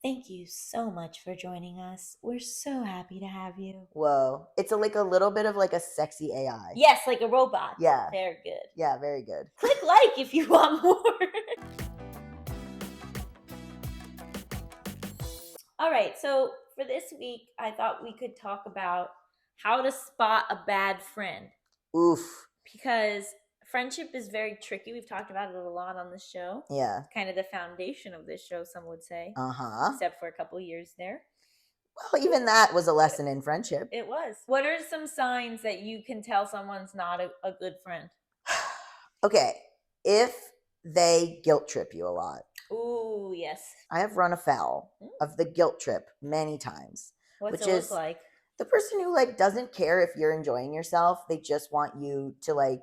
Thank you so much for joining us. We're so happy to have you. Whoa. It's like a little bit of like a sexy AI. Yes, like a robot. Yeah. Very good. Yeah, very good. Click like if you want more. All right, so for this week, I thought we could talk about how to spot a bad friend Oof. because friendship is very tricky. We've talked about it a lot on the show. Yeah. It's kind of the foundation of this show, some would say, Uh-huh. except for a couple years there. Well, even that was a lesson in friendship. It was. What are some signs that you can tell someone's not a good friend? Okay. If they guilt trip you a lot. Ooh, yes. I have run afoul of the guilt trip many times. What's which it look is like? the person who like doesn't care if you're enjoying yourself. They just want you to like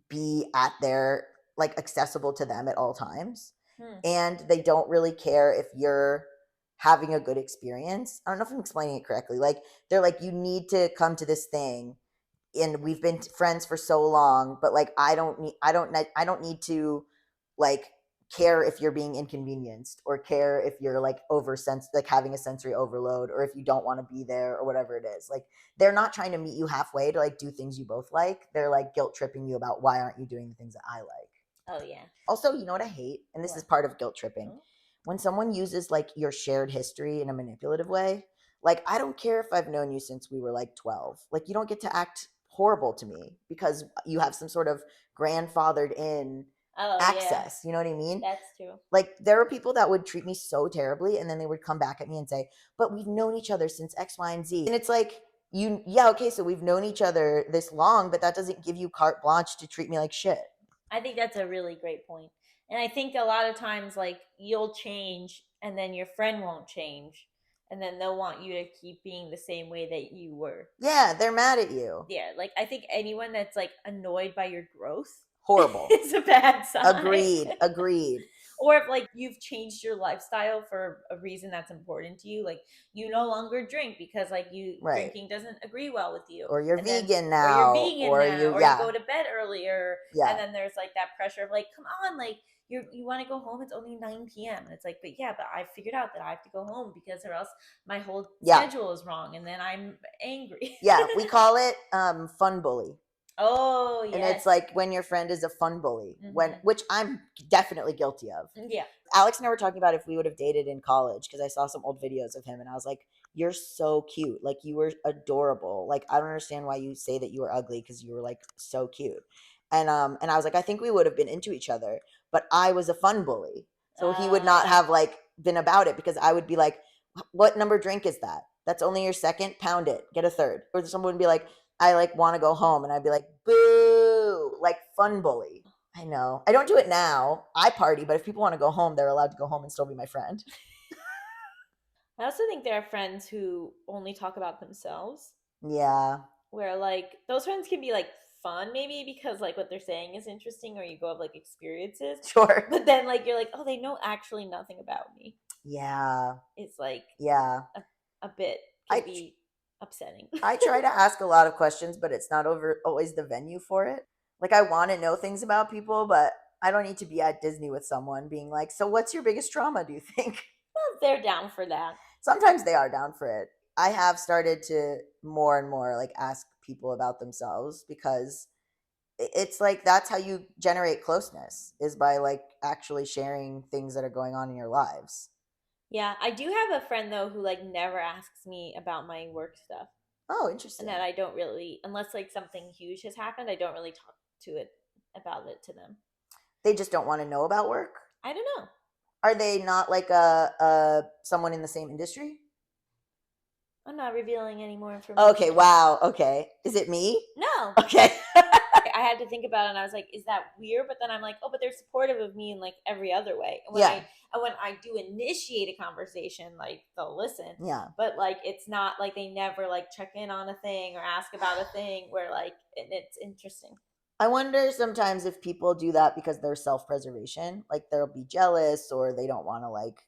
be at their like accessible to them at all times. And they don't really care if you're having a good experience. I don't know if I'm explaining it correctly. Like they're like, you need to come to this thing and we've been friends for so long, but like I don't need to like care if you're being inconvenienced or care if you're like like having a sensory overload or if you don't want to be there or whatever it is. Like they're not trying to meet you halfway to like do things you both like. They're like guilt tripping you about why aren't you doing the things that I like. Oh yeah. Also, you know what I hate? And this What? is part of guilt tripping. Hmm? When someone uses like your shared history in a manipulative way. Like I don't care if I've known you since we were like 12. Like you don't get to act horrible to me because you have some sort of grandfathered in Oh access. You know what I mean? yeah. That's true. Like there are people that would treat me so terribly and then they would come back at me and say, but we've known each other since X, Y, and Z. And it's like, yeah, okay, so we've known each other this long, but that doesn't give you carte blanche to treat me like shit. I think that's a really great point. And I think a lot of times, like, you'll change and then your friend won't change. And then they'll want you to keep being the same way that you were. Yeah, they're mad at you. Yeah, like, I think anyone that's, like, annoyed by your growth Horrible. is a bad sign. Agreed. Or if, like, you've changed your lifestyle for a reason that's important to you. Like, you no longer drink because, like, Right. drinking doesn't agree well with you. Or you're And then, vegan or now. you're vegan now, or you yeah. go to bed earlier. Yeah. And then there's like that pressure of like, come on, like you want to go home. It's only 9 p.m. And it's like, but yeah, but I figured out that I have to go home because or else my whole Yeah. schedule is wrong, and then I'm angry. Yeah, we call it fun bully. Oh yes. And it's like when your friend is a fun bully, which I'm definitely guilty of. Yeah. Alex and I were talking about if we would have dated in college because I saw some old videos of him and I was like, you're so cute. Like you were adorable. Like I don't understand why you say that you were ugly because you were like so cute. And I was like, I think we would have been into each other, but I was a fun bully. So he would not have like been about it because I would be like, what number drink is that? That's only your second? Pound it. Get a third. Or someone would be like, I like want to go home, and I'd be like, boo, like fun bully. I know. I don't do it now. I party, but if people want to go home, they're allowed to go home and still be my friend. I also think there are friends who only talk about themselves. Yeah. Where like those friends can be like fun maybe because like what they're saying is interesting or you go have like experiences. Sure. But then like you're like, oh, they know actually nothing about me. Yeah. It's like Yeah. A bit can be upsetting. I try to ask a lot of questions, but it's not always the venue for it. Like I want to know things about people, but I don't need to be at Disney with someone being like, so what's your biggest trauma, do you think? Well, they're down for that. Sometimes they are down for it. I have started to more and more like ask people about themselves because it's like that's how you generate closeness is by like actually sharing things that are going on in your lives. Yeah, I do have a friend though who like never asks me about my work stuff. Oh, interesting. And that I don't really, unless like something huge has happened, I don't really talk about it to them. They just don't want to know about work? I don't know. Are they not like a someone in the same industry? I'm not revealing any more information. Okay, wow. Okay. Is it me? No. Okay. I had to think about it and I was like, is that weird? But then I'm like, oh, but they're supportive of me in like every other way. And when I do initiate a conversation, like they'll listen. Yeah. But like it's not like they never like check in on a thing or ask about a thing where like it's interesting. I wonder sometimes if people do that because they're self-preservation, like they'll be jealous or they don't want to like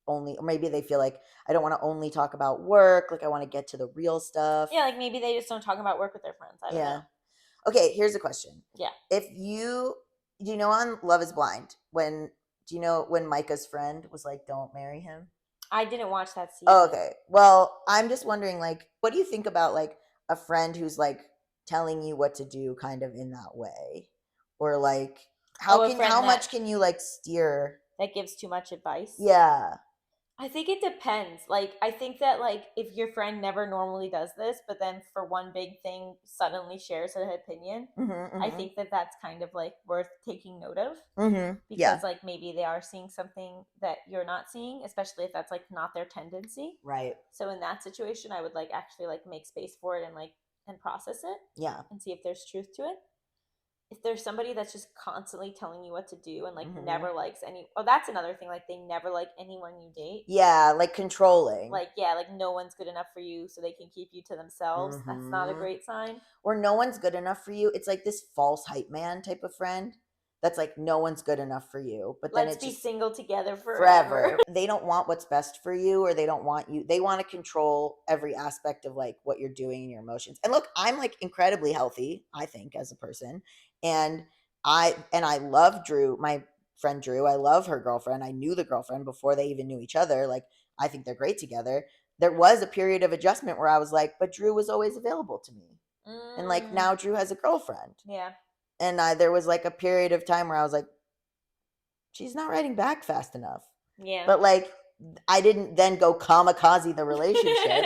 only, or maybe they feel like I don't want to only talk about work, like I want to get to the real stuff. Yeah, like maybe they just don't talk about work with their friends. I don't know. Okay, here's a question. Yeah. Do you know on Love is Blind when Micah's friend was like, don't marry him? I didn't watch that Oh, season. okay. Well, I'm just wondering, like, what do you think about like a friend who's like telling you what to do, kind of in that way, or like Oh, a how friend much can you like steer? that gives too much advice. Yeah. I think it depends. Like, I think that, like, if your friend never normally does this, but then for one big thing suddenly shares an opinion, Mhm. I Mhm. think that that's kind of like worth taking note of, Mhm. because Yeah. like maybe they are seeing something that you're not seeing, especially if that's like not their tendency. Right. So in that situation, I would like actually like make space for it and like and process it Yeah. and see if there's truth to it. If there's somebody that's just constantly telling you what to do and like Mhm. never likes any, oh, that's another thing, like they never like anyone you date. Yeah, like controlling. Like, yeah, like no one's good enough for you, so they can keep you to themselves. That's not a Mhm. great sign. Or no one's good enough for you. It's like this false hype man type of friend that's like no one's good enough for you, but then Let's it be just single together forever. forever. They don't want what's best for you, or they don't want you. They want to control every aspect of like what you're doing and your emotions. And look, I'm like incredibly healthy, I think, as a person. And I love Drew, my friend Drew. I love her girlfriend. I knew the girlfriend before they even knew each other. Like I think they're great together. There was a period of adjustment where I was like, but Drew was always available to me. And like Mm, now Drew has a girlfriend. yeah. And there was like a period of time where I was like, she's not writing back fast enough. Yeah. But like, I didn't then go kamikaze the relationship.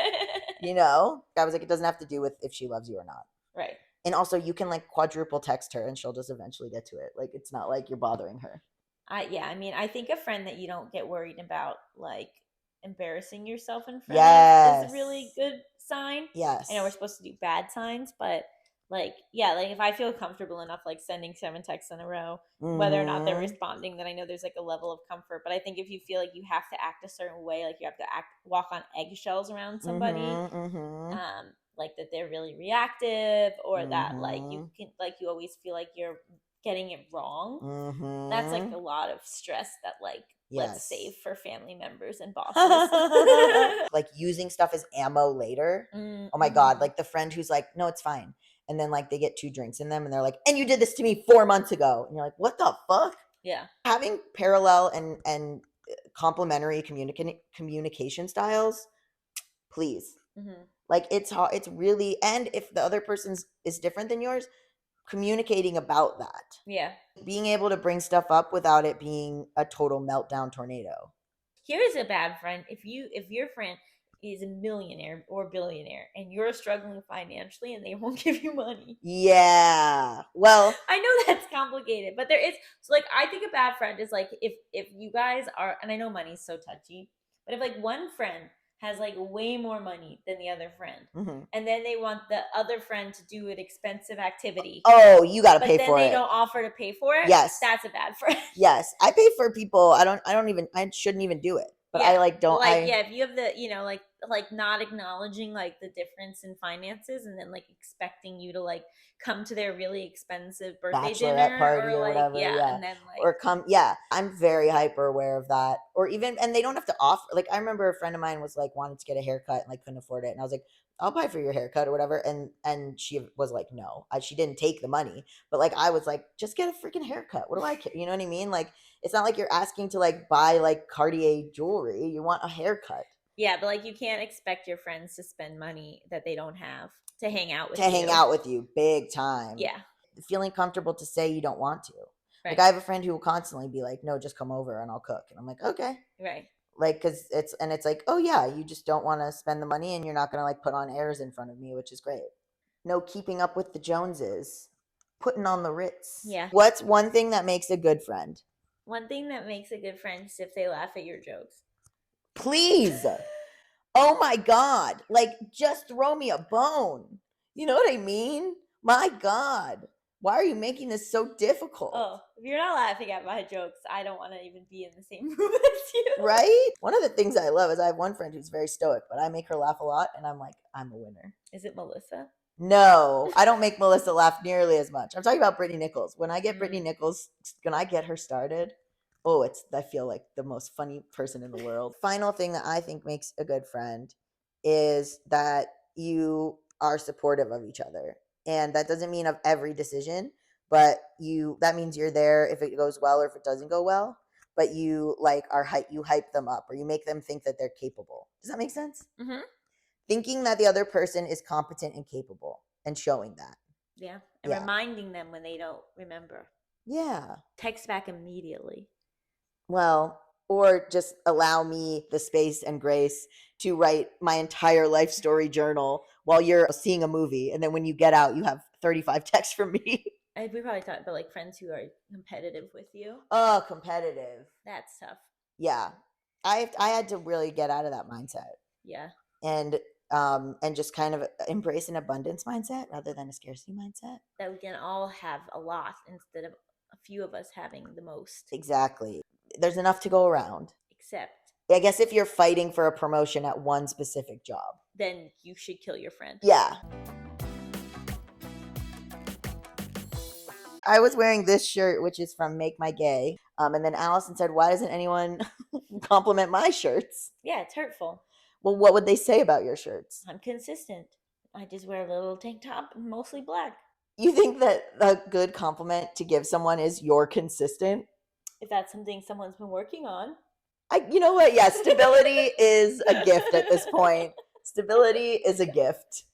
You know, I was like, it doesn't have to do with if she loves you or not. Right. And also, you can like quadruple text her, and she'll just eventually get to it. Like, it's not like you're bothering her. Yeah, I mean, I think a friend that you don't get worried about like embarrassing yourself in front of is a really Yes. good sign. I know we're Yes. supposed to do bad signs, but like, yeah, like if I feel comfortable enough like sending 7 texts in a row, whether or not they're Mm-hmm. responding, then I know there's like a level of comfort. But I think if you feel like you have to act a certain way, like you have to act walk on eggshells around somebody, Mm-hmm. Mm-hmm. like that they're really reactive, or that like you Mm-hmm. can like you always feel like you're getting it wrong, that's like Mm-hmm. a lot of stress that like let's Yes. save for family members and bosses. Like using stuff as ammo later. Oh my God. Mm-hmm. Like the friend who's like, no, it's fine. And then like they get 2 drinks in them and they're like, and you did this to me 4 months ago. And you're like, what the fuck? Yeah. Having parallel and complementary communication styles, please. Mm-hmm. Like it's hard. It's really, and if the other person's is different than yours, communicating about that. Yeah. Being able to bring stuff up without it being a total meltdown tornado. Here's a bad friend. If your friend is a millionaire or billionaire and you're struggling financially and they won't give you money. Yeah. Well, I know that's complicated, but there is, so like I think a bad friend is like if you guys are, and I know money's so touchy, but if like one friend has like way more money than the other friend, mhm. and then they want the other friend to do an expensive activity, Oh, you got to but pay then for they it. don't offer to pay for it, Yes. that's a bad friend. Yes. I pay for people. I don't even I shouldn't even do it. But I Yeah, like but don't like, I yeah, if you have the, like not acknowledging like the difference in finances, and then like expecting you to like come to their really expensive birthday bachelorette dinner, or party or like, whatever, yeah, yeah. and then like, Or come, yeah. I'm very hyper aware of that. Or even, and they don't have to offer. Like I remember a friend of mine was like wanted to get a haircut and like couldn't afford it, and I was like, I'll pay for your haircut or whatever. And she was like, no, she didn't take the money, but like I was like, just get a freaking haircut. What do I care? You know what I mean? Like it's not like you're asking to like buy like Cartier jewelry. You want a haircut yeah, but like you can't expect your friends to spend money that they don't have to hang out to with hang you. out with you, big time. Yeah, Feeling comfortable to say you don't want to. Like right, I have a friend who will constantly be like, "No, just come over and I'll cook." And I'm like, "Okay." right. Like cuz it's like, "Oh yeah, you just don't want to spend the money and you're not going to like put on airs in front of me, which is great." No keeping up with the Joneses. Putting on the Ritz. Yeah. What's one thing that makes a good friend? One thing that makes a good friend is if they laugh at your jokes. Please. Oh my God. Like, just throw me a bone. You know what I mean? My God. Why are you making this so difficult? Oh, if you're not laughing at my jokes, I don't want to even be in the same room as you. Right? One of the things I love is I have one friend who's very stoic, but I make her laugh a lot, and I'm like, I'm a winner. Is it Melissa? No, I don't make Melissa laugh nearly as much. I'm talking about Brittany Nichols. When I get Brittany Mm. Nichols, when I get her started, oh, I feel like the most funny person in the world. Final thing that I think makes a good friend is that you are supportive of each other. And that doesn't mean of every decision, but that means you're there if it goes well or if it doesn't go well. but you like you hype them up or you make them think that they're capable. Does that make sense? Mm-hmm. Thinking that the other person is competent and capable and showing that. Yeah. And Yeah. reminding them when they don't remember. Yeah. Text back immediately. Well, or just allow me the space and grace to write my entire life story journal while you're seeing a movie. And then when you get out, you have 35 texts from me. We probably talked about like friends who are competitive with you. Oh, competitive. That's tough. Yeah. I had to really get out of that mindset. Yeah. And just kind of embrace an abundance mindset rather than a scarcity mindset. That we can all have a lot instead of a few of us having the most. Exactly. There's enough to go around. Except, I guess if you're fighting for a promotion at one specific job, then you should kill your friend. yeah. I was wearing this shirt, which is from Make My Gay. And then Allison said, why doesn't anyone compliment my shirts? Yeah, it's hurtful. Well, what would they say about your shirts? I'm consistent. I just wear a little tank top, mostly black. You think that a good compliment to give someone is you're consistent? If that's something someone's been working on. You know what? Yeah, stability is a gift at this point. Stability is a gift.